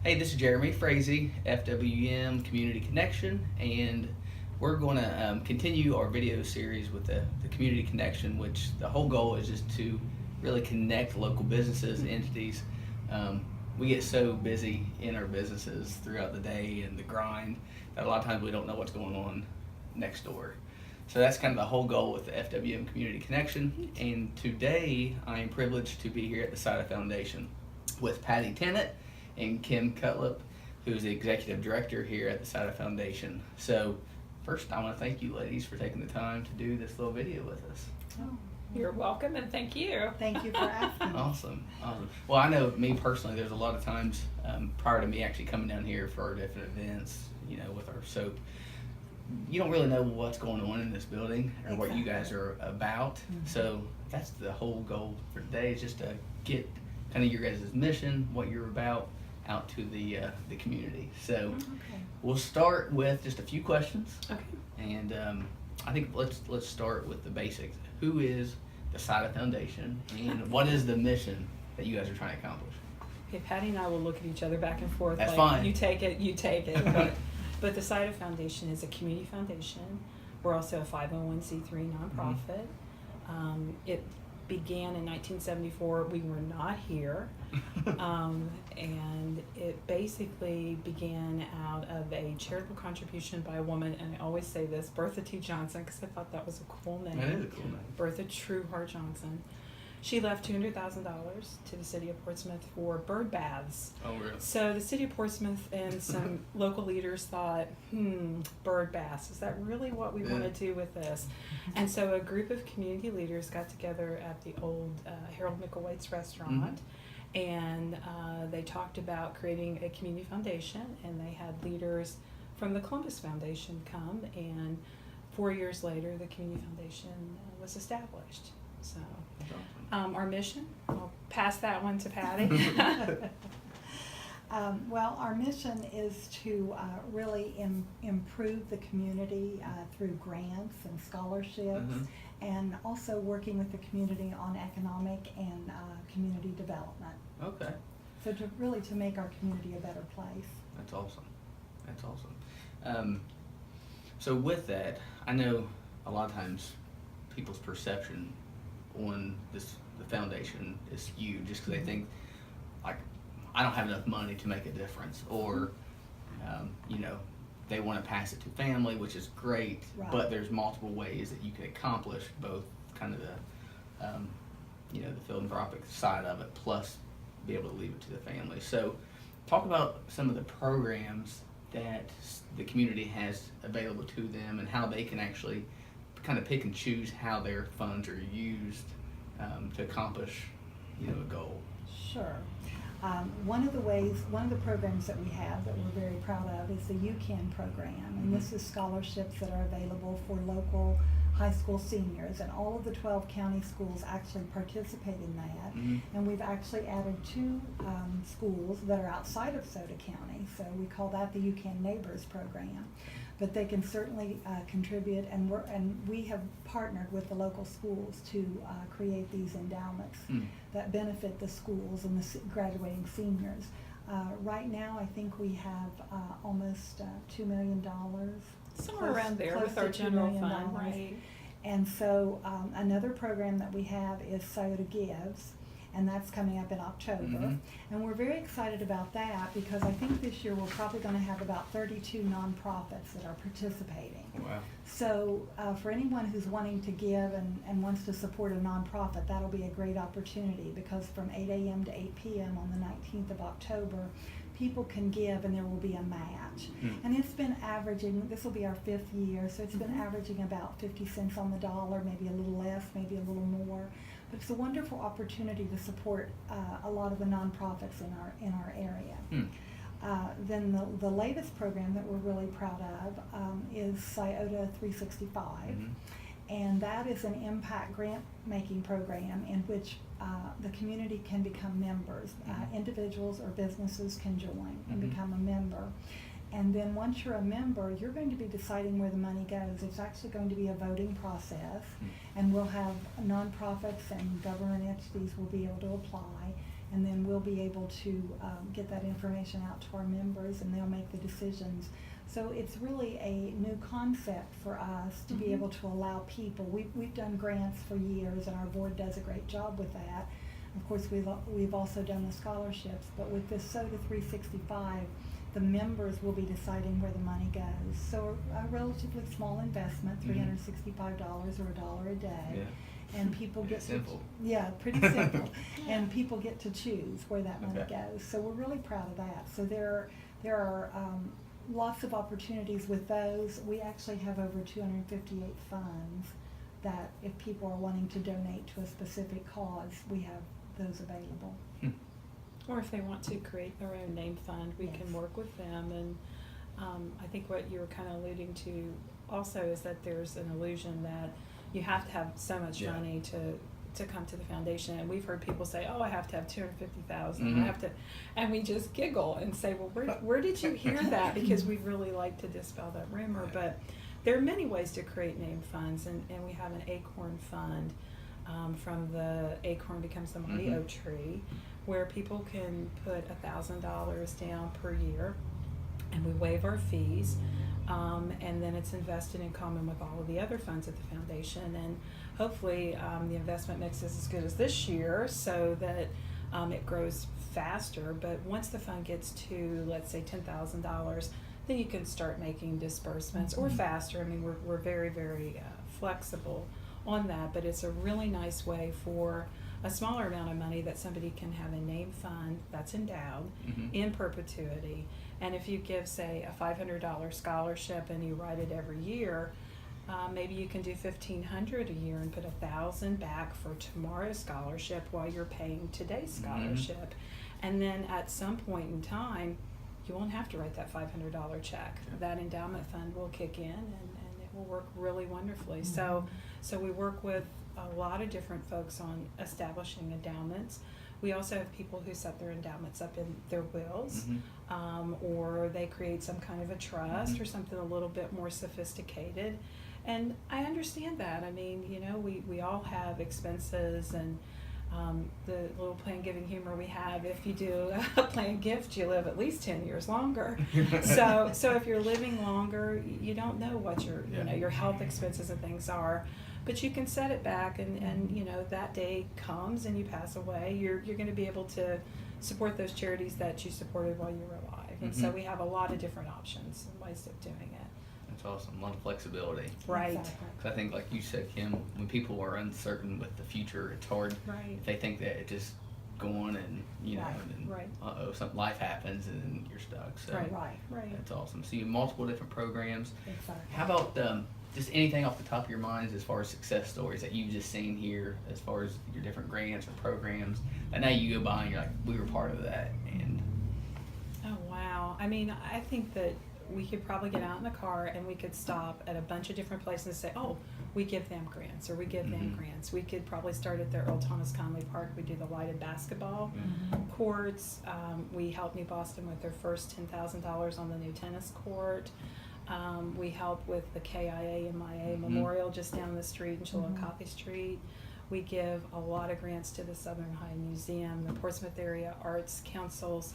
Hey, this is Jeremy Frazee, FWM Community Connection, and we're going to continue our video series with the Community Connection, which the whole goal is just to really connect local businesses, entities. We get so busy in our businesses throughout the day and the grind that a lot of times we don't know what's going on next door. So that's kind of the whole goal with the FWM Community Connection. And today I am privileged to be here at the Scioto Foundation with Patty Tennant and Kim Cutlip, who's the executive director here at the Scioto Foundation. So first, I want to thank you ladies for taking the time to do this little video with us. Oh, you're welcome, and thank you. Thank you for asking. Awesome. Well, I know me personally, there's a lot of times prior to me actually coming down here for our different events, with our soap, you don't really know what's going on in this building or what you guys are about. Mm-hmm. So that's the whole goal for today, is just to get kind of your guys' mission, what you're about, out to the community. So we'll start with just a few questions. Okay. And I think let's start with the basics. Who is the Scioto Foundation, and what is the mission that you guys are trying to accomplish? Okay, Patty and I will look at each other back and forth. That's like, fine. You take it. But the Scioto Foundation is a community foundation. We're also a 501c3 nonprofit. It began in 1974. We were not here. And it basically began out of a charitable contribution by a woman, and I always say this, Bertha T. Johnson, because I thought that was a cool name. That is a cool name. Bertha Trueheart Johnson. She left $200,000 to the city of Portsmouth for bird baths. Oh, really? So the city of Portsmouth and some local leaders thought, bird baths, is that really what we want to do with this? And so a group of community leaders got together at the old Harold Micklethwaite's restaurant, and they talked about creating a community foundation, and they had leaders from the Columbus Foundation come, and 4 years later the community foundation was established. So our mission, I'll pass that one to Patty. Well, our mission is to really improve the community through grants and scholarships, and also working with the community on economic and community development. Okay. So to make our community a better place. That's awesome. That's awesome. So with that, I know a lot of times people's perception on the foundation is skewed just because they think, like, I don't have enough money to make a difference, or they want to pass it to family, which is great, Right. but there's multiple ways that you can accomplish both kind of the philanthropic side of it, plus be able to leave it to the family. So talk about some of the programs that the community has available to them and how they can actually kind of pick and choose how their funds are used to accomplish a goal. Sure. One of the programs that we have that we're very proud of is the UCAN program, and this is scholarships that are available for local high school seniors, and all of the 12 county schools actually participate in that. And we've actually added 2 schools that are outside of Scioto County, so we call that the UCAN Neighbors program. But they can certainly contribute, and we have partnered with the local schools to create these endowments that benefit the schools and the graduating seniors. Right now, I think we have almost $2 million. Somewhere around there with our general fund, right? And so another program that we have is Scioto Gives, and that's coming up in October. And we're very excited about that because I think this year we're probably going to have about 32 nonprofits that are participating. Wow. So for anyone who's wanting to give and wants to support a nonprofit, that'll be a great opportunity, because from 8 a.m. to 8 p.m. on the 19th of October, people can give and there will be a match. And it's been averaging, this will be our 5th year, so it's been averaging about 50 cents on the dollar, maybe a little less, maybe a little more. But it's a wonderful opportunity to support a lot of the nonprofits in our area. Then the latest program that we're really proud of is Scioto 365. And that is an impact grant making program in which the community can become members. Individuals or businesses can join and become a member. And then once you're a member, you're going to be deciding where the money goes. It's actually going to be a voting process, and we'll have nonprofits and government entities will be able to apply, and then we'll be able to get that information out to our members, and they'll make the decisions. So it's really a new concept for us to be able to allow people. We've done grants for years, and our board does a great job with that. Of course, we've also done the scholarships, but with this SOTA 365, the members will be deciding where the money goes. So a relatively small investment, $365 or $1 a day. Yeah. And people get simple. Pretty simple. And people get to choose where that money goes. So we're really proud of that. So there are lots of opportunities with those. We actually have over 258 funds that if people are wanting to donate to a specific cause, we have those available. Or if they want to create their own name fund, we can work with them. And I think what you were kind of alluding to also is that there's an illusion that you have to have so much money to come to the foundation. And we've heard people say, oh, I have to have $250,000. I have to, and we just giggle and say, well, where did you hear that? Because we really like to dispel that rumor. But there are many ways to create name funds, and we have an acorn fund from the acorn becomes the mighty oak tree, where people can put $1,000 down per year, and we waive our fees, and then it's invested in common with all of the other funds at the foundation. And hopefully the investment mix is as good as this year, so that it grows faster. But once the fund gets to, let's say, $10,000, then you can start making disbursements, or faster. I mean, we're very, very flexible on that, but it's a really nice way for a smaller amount of money that somebody can have a name fund that's endowed in perpetuity. And if you give, say, a $500 scholarship and you write it every year, maybe you can do $1,500 a year and put $1,000 back for tomorrow's scholarship while you're paying today's scholarship. And then at some point in time, you won't have to write that $500 check. That endowment fund will kick in, and it will work really wonderfully. So we work with a lot of different folks on establishing endowments. We also have people who set their endowments up in their wills, or they create some kind of a trust or something a little bit more sophisticated. And I understand that. I mean, you know, we all have expenses, and the little planned giving humor we have, if you do a planned gift, you live at least 10 years longer. So if you're living longer, you don't know what your you know, your health expenses and things are. But you can set it back, and you know, that day comes and you pass away, you're going to be able to support those charities that you supported while you were alive. And so we have a lot of different options and ways of doing it. That's awesome. A lot of flexibility. Right. Exactly. 'Cause I think, like you said, Kim, when people are uncertain with the future, it's hard. Right. If they think that it just going and, you know, and Right. something, life happens and then you're stuck. So Right. that's awesome. So you have multiple different programs. Exactly. How about just anything off the top of your minds as far as success stories that you've just seen here, as far as your different grants or programs? I know you go by and you're like, we were part of that. And Oh, wow. I mean, I think that we could probably get out in the car and we could stop at a bunch of different places and say, oh, we give them grants, or we give them grants. We could probably start at the Earl Thomas Conley Park. We do the lighted basketball courts. We helped New Boston with their first $10,000 on the new tennis court. We help with the KIA-MIA Memorial just down the street in Chillicothe Street. We give a lot of grants to the Southern High Museum, the Portsmouth Area Arts Council's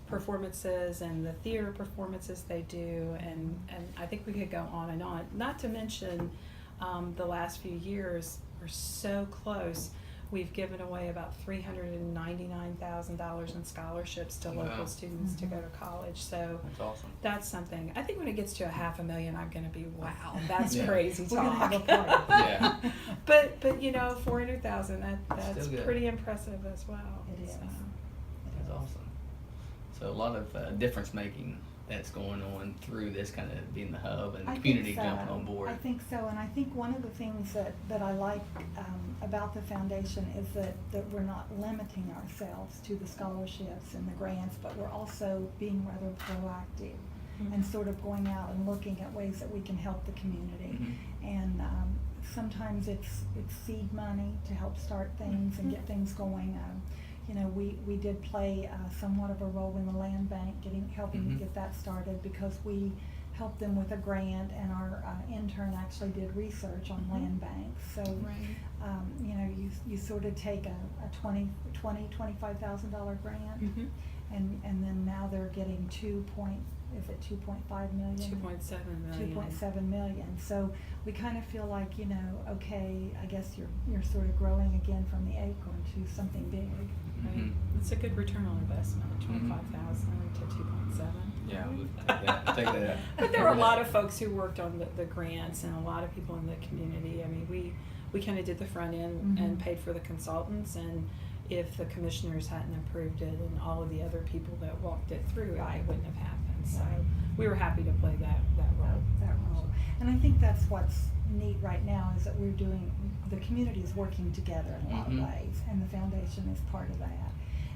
performances, and the theater performances they do, and I think we could go on and on. Not to mention the last few years, we're so close. We've given away about $399,000 in scholarships to local students to go to college. So that's awesome. that's something. I think when it gets to $500,000, I'm going to be, wow, that's crazy talk. We're going to have a party. But you know, $400,000, that's Still good. pretty impressive as well. It is. So. That's awesome. So a lot of difference making that's going on through this kind of being the hub and the community jumping on board. I think so, and I think one of the things that I like about the foundation is that we're not limiting ourselves to the scholarships and the grants, but we're also being rather proactive and sort of going out and looking at ways that we can help the community. And sometimes it's seed money to help start things and get things going. You know, we did play somewhat of a role in the land bank, helping to get that started, because we helped them with a grant, and our intern actually did research on land banks. So You know, you sort of take a $25,000 grant, Mhm. and then now they're getting 2.5 million? 2.7 million. 2.7 million. So we kind of feel like, you know, okay, I guess you're sort of growing again from the acorn to something big. Right. It's a good return on investment, 25,000 to 2.7. Yeah, we'll take that. But there were a lot of folks who worked on the grants, and a lot of people in the community. I mean, we kind of did the front end and paid for the consultants, and if the commissioners hadn't approved it and all of the other people that walked it through, it wouldn't have happened. So we were happy to play that role. That role. And I think that's what's neat right now, is that the community is working together in a lot of ways, and the foundation is part of that.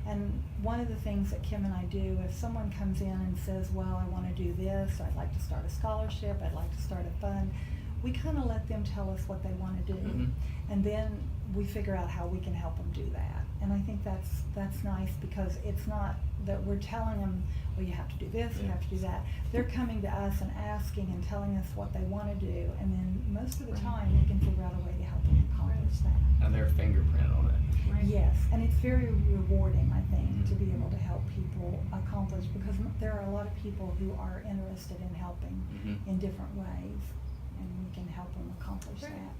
And one of the things that Kim and I do, if someone comes in and says, well, I want to do this, I'd like to start a scholarship, I'd like to start a fund, we kind of let them tell us what they want to do, and then we figure out how we can help them do that. And I think that's nice, because it's not that we're telling them, well, you have to do this, you have to do that. They're coming to us and asking and telling us what they want to do, and then most of the time we can figure out a way to help them accomplish that. And their fingerprint on it. Yes, and it's very rewarding, I think, to be able to help people accomplish, because there are a lot of people who are interested in helping in different ways, and we can help them accomplish that.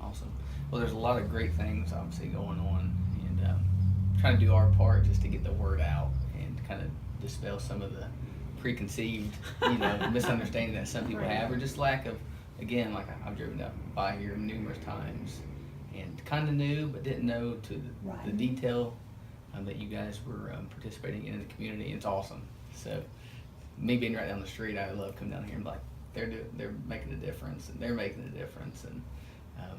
Awesome. Well, there's a lot of great things obviously going on, and trying to do our part just to get the word out and kind of dispel some of the preconceived, misunderstanding that some people have, or just lack of, again, like I've driven up by here numerous times and kind of knew but didn't know to the detail that you guys were participating in the community, and it's awesome. So me being right down the street, I love coming down here and be like, they're making a difference, and they're making a difference, and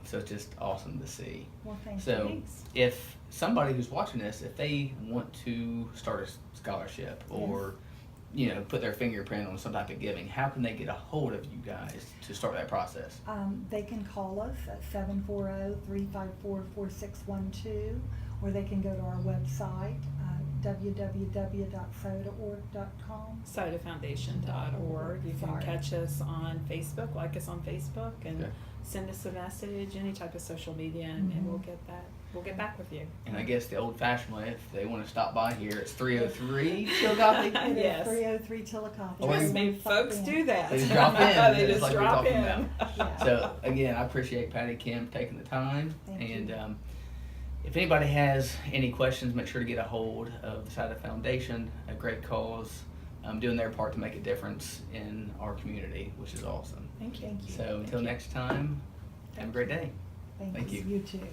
so it's just awesome to see. Well, thanks. So if somebody who's watching this, if they want to start a scholarship or put their fingerprint on some type of giving, how can they get a hold of you guys to start that process? They can call us at 740-354-4612, or they can go to our website, www.sciotoorg.com. sciotofoundation.org. You can catch us on Facebook, like us on Facebook, and send us a message, any type of social media, and we'll get back with you. And I guess the old-fashioned way, if they want to stop by here, it's 303 Chillicothe. Yes, 303 Chillicothe. Trust me, folks do that. They just drop in. They just drop in. Yeah. So again, I appreciate Patty, Kim taking the time. Thank you. If anybody has any questions, make sure to get a hold of the Scioto Foundation, a great cause, doing their part to make a difference in our community, which is awesome. Thank you. So until next time, have a great day. Thank Thank you. you. You too.